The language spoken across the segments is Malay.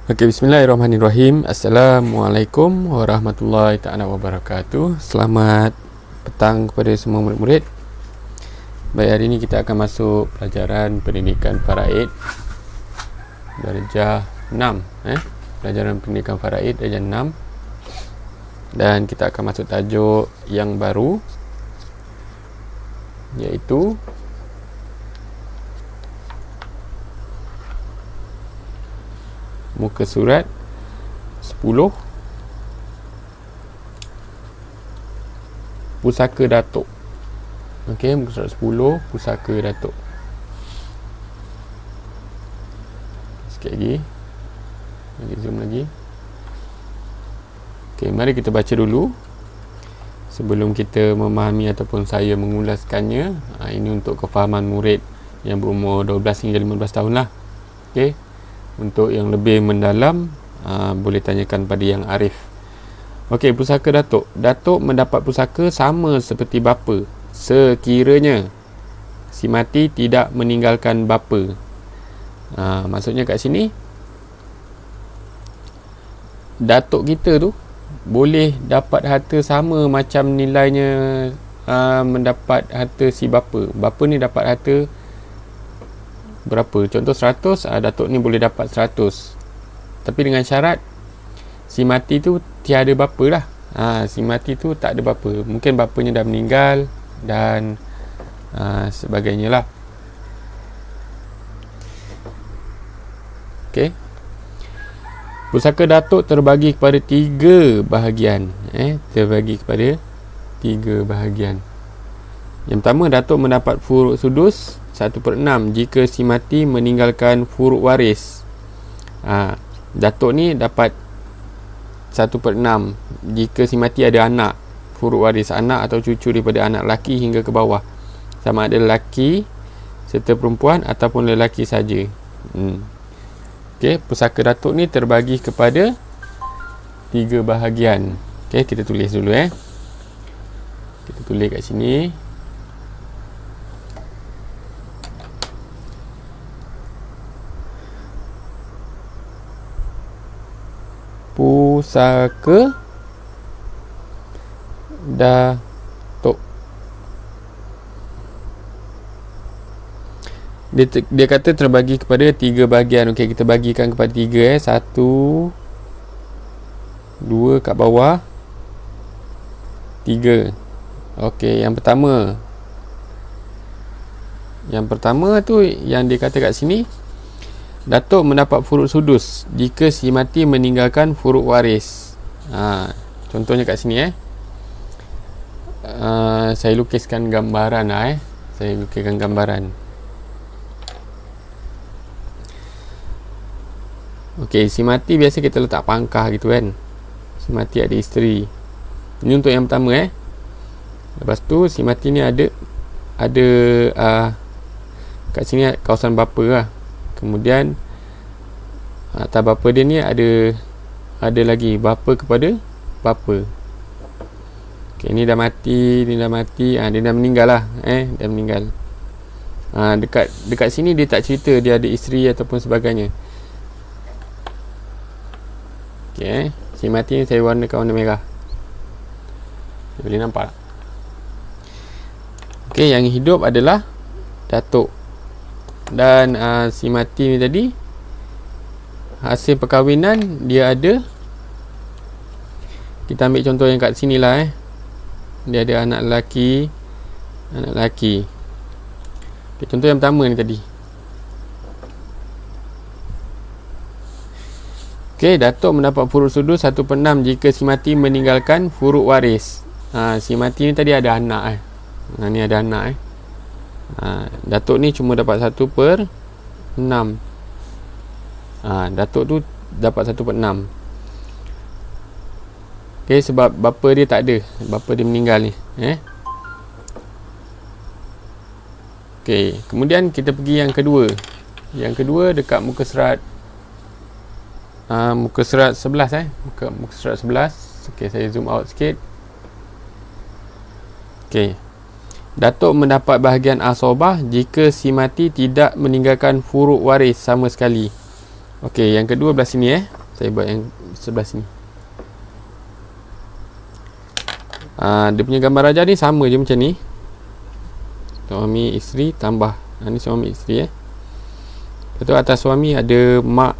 Okey, bismillahirrahmanirrahim. Assalamualaikum warahmatullahi taala wabarakatuh. Selamat petang kepada semua murid-murid. Baik, hari ini kita akan masuk pelajaran pendidikan faraid darjah 6, pelajaran pendidikan faraid darjah 6. Dan kita akan masuk tajuk yang baru, iaitu muka surat 10, pusaka datuk. Okey, muka surat 10, pusaka datuk. Sikit lagi. Lagi zoom lagi. Okey, mari kita baca dulu sebelum kita memahami ataupun saya mengulaskannya. Ini untuk kefahaman murid yang berumur 12 hingga 15 tahun lah. Okey. Untuk yang lebih mendalam, boleh tanyakan pada yang arif. Okey, pusaka datuk. Datuk mendapat pusaka sama seperti bapa sekiranya si mati tidak meninggalkan bapa. Maksudnya kat sini, datuk kita tu boleh dapat harta sama macam nilainya mendapat harta si bapa. Bapa ni dapat harta berapa? Contoh 100, datuk ni boleh dapat 100. Tapi dengan syarat si mati tu tiada bapa lah. Si mati tu tak ada bapa. Mungkin bapanya dah meninggal dan sebagainya lah. Okey. Pusaka datuk terbagi kepada 3 bahagian. Terbagi kepada 3 bahagian. Yang pertama, datuk mendapat furuk sudus 1/6 jika si mati meninggalkan furuk waris. Datuk ni dapat 1/6 jika si mati ada anak, furuk waris anak atau cucu daripada anak lelaki hingga ke bawah, sama ada lelaki serta perempuan ataupun lelaki saja. Okey, pusaka datuk ni terbagi kepada 3 bahagian. Okey, kita tulis dulu Kita tulis kat sini. Pusaka datuk. Dia kata terbagi kepada 3 bahagian. Okey, kita bagikan kepada 3 1, 2 kat bawah, 3. Okey, yang pertama tu yang dia kata kat sini, datuk mendapat furuk sudus jika si mati meninggalkan furuk waris. Contohnya kat sini saya lukiskan gambaran Saya lukiskan gambaran. Okey, si mati biasa kita letak pangkah gitu kan. Si mati ada isteri. Ini untuk yang pertama Lepas tu si mati ni ada kat sini kawasan bapa lah. Kemudian atas bapa dia ni ada lagi bapa kepada bapa. Okey, ni dah mati, dia dah meninggal lah. Dah meninggal. Dekat sini dia tak cerita dia ada isteri ataupun sebagainya. Okey, si mati ni saya warnakan warna merah. Boleh nampak? Okey, yang hidup adalah datuk. Dan si mati ni tadi, hasil perkahwinan dia ada, kita ambil contoh yang kat sini lah dia ada anak lelaki. Okay, contoh yang pertama ni tadi. Okey, datuk mendapat furuk sudus 1/6 jika si mati meninggalkan furuk waris. Si mati ni tadi ada anak ni ada anak datuk ni cuma dapat 1/6. Datuk tu dapat 1/6. Okey, sebab bapa dia tak ada, bapa dia meninggal ni. Okey, kemudian kita pergi yang kedua. Yang kedua dekat muka surat 11 muka surat 11. Okey, saya zoom out sikit. Okey. Datuk mendapat bahagian asobah jika si mati tidak meninggalkan furuk waris sama sekali. Okey, yang kedua belah sini saya buat yang sebelah sini. Dia punya gambar raja ni sama je macam ni. Suami isteri tambah. Ni suami isteri Lepas tu atas suami ada mak,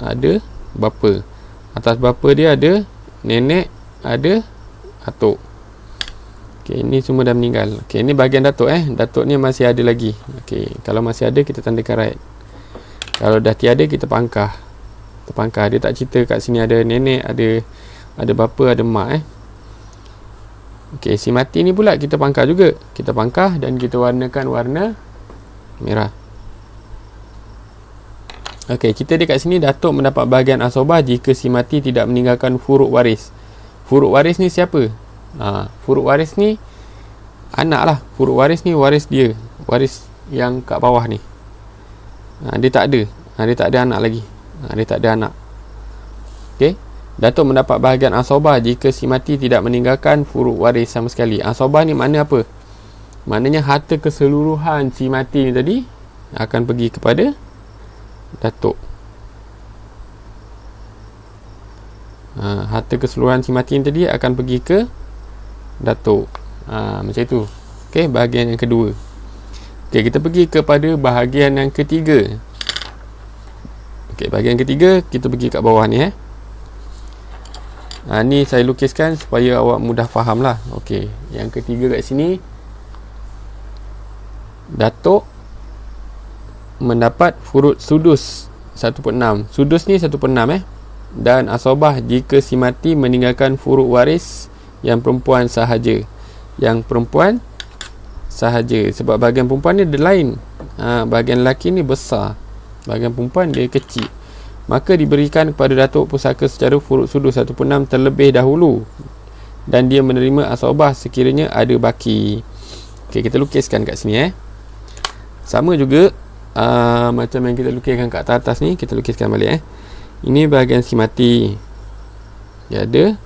ada bapa. Atas bapa dia ada nenek, ada atuk. Okey, ni semua dah meninggal. Okey, ni bahagian datuk Datuk ni masih ada lagi. Okey, kalau masih ada kita tandakan right. Kalau dah tiada kita pangkah. Terpangkah. Dia tak cerita kat sini ada nenek, ada bapa, ada mak Okey, si mati ni pula kita pangkah juga. Kita pangkah dan kita warnakan warna merah. Okey, kita dekat sini datuk mendapat bahagian asobah jika si mati tidak meninggalkan furuk waris. Furuk waris ni siapa? Furuk waris ni anak lah. Furuk waris ni waris dia. Waris yang kat bawah ni. Dia tak ada. Dia tak ada anak lagi. Dia tak ada anak. Okey. Datuk mendapat bahagian asobah jika si mati tidak meninggalkan furuk waris sama sekali. Asobah ni makna apa? Maknanya harta keseluruhan si mati ni tadi akan pergi kepada datuk. Harta keseluruhan si mati ni tadi akan pergi ke datuk. Macam itu. Okey, bahagian yang kedua. Okey, kita pergi kepada bahagian yang ketiga. Okey, bahagian ketiga kita pergi kat bawah ni ni saya lukiskan supaya awak mudah faham lah. Okey, yang ketiga kat sini datuk mendapat furut sudus 1/6. Sudus ni 1/6 dan asobah jika si mati meninggalkan furuk waris yang perempuan sahaja. Yang perempuan sahaja. Sebab bahagian perempuan ni ada lain. Bahagian lelaki ni besar. Bahagian perempuan dia kecil. Maka diberikan kepada datuk pusaka secara furuk sudus 1/6 terlebih dahulu. Dan dia menerima asobah sekiranya ada baki. Okey, kita lukiskan kat sini Sama juga macam yang kita lukiskan kat atas ni, kita lukiskan balik Ini bahagian si mati. Dia ada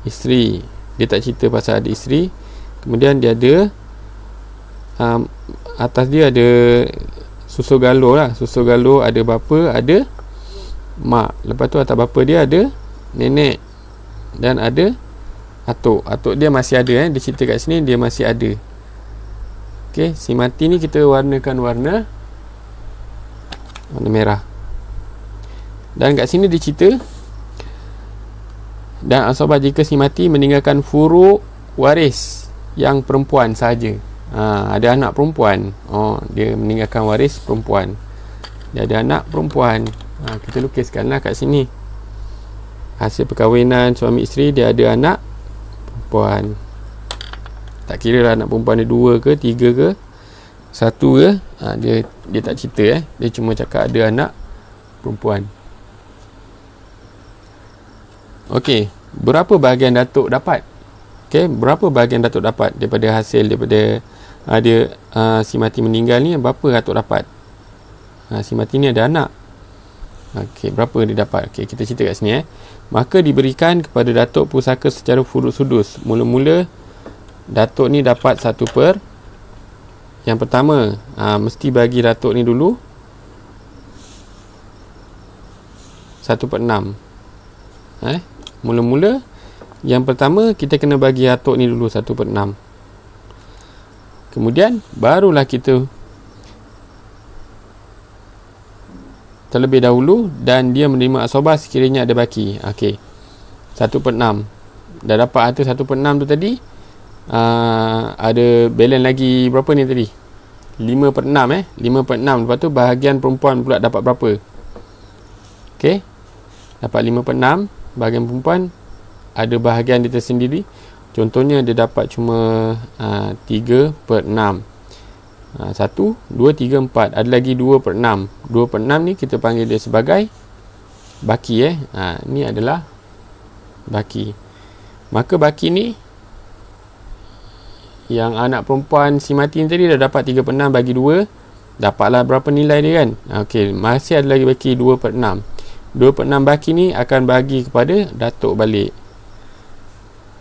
isteri. Dia tak cerita pasal ada isteri. Kemudian dia ada atas dia ada susu galuh lah. Susu galuh ada bapa, ada mak. Lepas tu atas bapa dia ada nenek dan ada atuk. Atuk dia masih ada dia cerita kat sini dia masih ada. Okey, si mati ni kita warnakan warna merah. Dan kat sini dia cerita dan asobah jika si mati meninggalkan furuk waris yang perempuan sahaja. Ada anak perempuan. Dia meninggalkan waris perempuan. Dia ada anak perempuan. Kita lukiskanlah kat sini. Hasil perkahwinan suami isteri dia ada anak perempuan. Tak kira lah anak perempuan dia 2 ke 3 ke 1 ke. Dia tak cerita Dia cuma cakap ada anak perempuan. Okey, berapa bahagian datuk dapat? Okey, berapa bahagian datuk dapat daripada hasil daripada si mati meninggal ni, berapa datuk dapat? Si mati ni ada anak. Okey, berapa dia dapat? Okey, kita cerita kat sini Maka diberikan kepada datuk pusaka secara furuk sudus. Mula-mula datuk ni dapat 1 per. Yang pertama, mesti bagi datuk ni dulu 1/6. Mula-mula yang pertama kita kena bagi datuk ni dulu 1/6. Kemudian barulah kita terlebih dahulu dan dia menerima asobah sekiranya ada baki. Okey, 1/6. Dah dapat harta 1/6 tu tadi. Ada balance lagi berapa ni tadi? 5/6 5/6. Lepas tu bahagian perempuan pula dapat berapa? Okey, dapat 5/6. Bahagian perempuan ada bahagian dia tersendiri. Contohnya dia dapat cuma 3/6. 1, 2, 3, 4. Ada lagi 2/6. 2/6 ni kita panggil dia sebagai baki ni adalah baki. Maka baki ni yang anak perempuan si mati ni tadi dah dapat 3/6 bagi 2. Dapatlah berapa nilai dia kan? Okey, masih ada lagi baki 2/6. 2/6 baki ni akan bagi kepada datuk balik.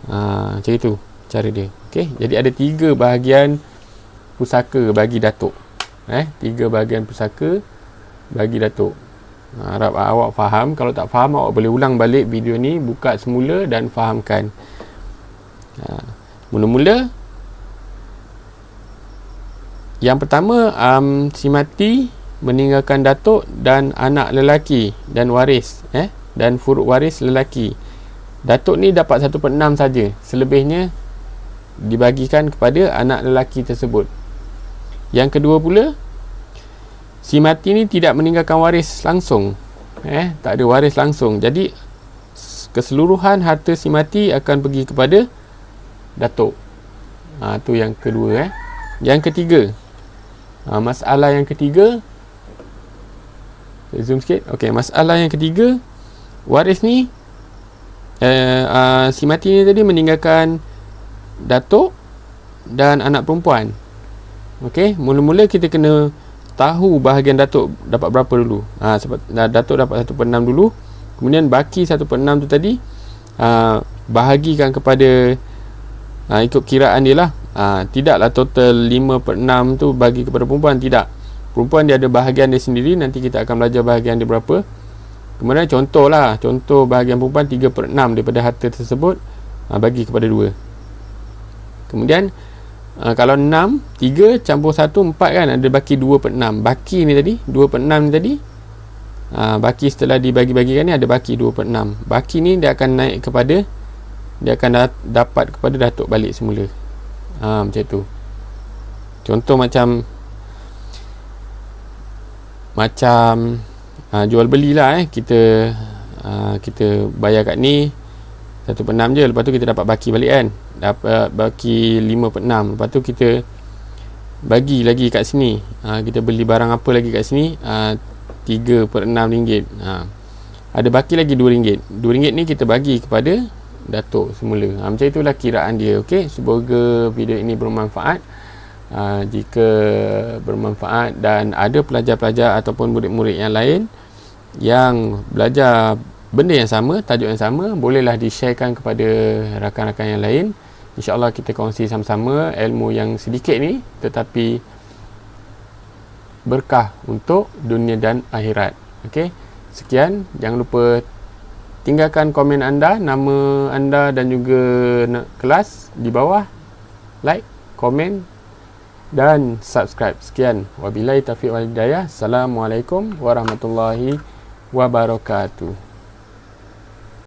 Macam itu cara dia. Okey, jadi ada 3 bahagian pusaka bagi datuk. 3 bahagian pusaka bagi datuk. Harap awak faham. Kalau tak faham, awak boleh ulang balik video ni, buka semula dan fahamkan. Mula-mula, yang pertama, si mati meninggalkan datuk dan anak lelaki dan waris, dan furuk waris lelaki. Datuk ni dapat 1/6 saja. Selebihnya dibagikan kepada anak lelaki tersebut. Yang kedua pula, si mati ni tidak meninggalkan waris langsung. Tak ada waris langsung. Jadi keseluruhan harta si mati akan pergi kepada datuk. Tu yang kedua. Yang ketiga, masalah yang ketiga, zoom sikit. Okey, masalah yang ketiga, waris ni si mati ni tadi meninggalkan datuk dan anak perempuan. Okey, mula-mula kita kena tahu bahagian datuk dapat berapa dulu. Sebab datuk dapat 1/6 dulu. Kemudian baki 1/6 tu tadi bahagikan kepada ikut kiraan dia lah. Tidaklah total 5/6 tu bagi kepada perempuan, tidak. Perempuan dia ada bahagian dia sendiri. Nanti kita akan belajar bahagian dia berapa. Kemudian contoh bahagian perempuan 3/6 daripada harta tersebut bagi kepada 2. Kemudian kalau 6, 3 campur 1, 4 kan, ada baki 2/6. Baki ni tadi 2/6 ni tadi, baki setelah dibagi-bagikan ni ada baki 2/6. Baki ni dia akan naik kepada, dia akan dapat kepada datuk balik semula. Macam tu. Contoh macam jual beli lah. Kita bayar kat ni 1/6 je. Lepas tu kita dapat baki balik kan, dapat baki 5/6. Lepas tu kita bagi lagi kat sini, kita beli barang apa lagi kat sini, 3/6 ringgit. Ada baki lagi RM2. RM2 ni kita bagi kepada datuk semula. Macam itulah kiraan dia. Okey, semoga video ini bermanfaat. Jika bermanfaat dan ada pelajar-pelajar ataupun murid-murid yang lain yang belajar benda yang sama, tajuk yang sama, bolehlah di-sharekan kepada rakan-rakan yang lain. InsyaAllah kita kongsi sama-sama ilmu yang sedikit ni, tetapi berkah untuk dunia dan akhirat. Okey, sekian. Jangan lupa tinggalkan komen anda, nama anda dan juga kelas di bawah. Like, komen dan subscribe. Sekian. Wabillahi taufiq wal hidayah. Assalamualaikum warahmatullahi wabarakatuh.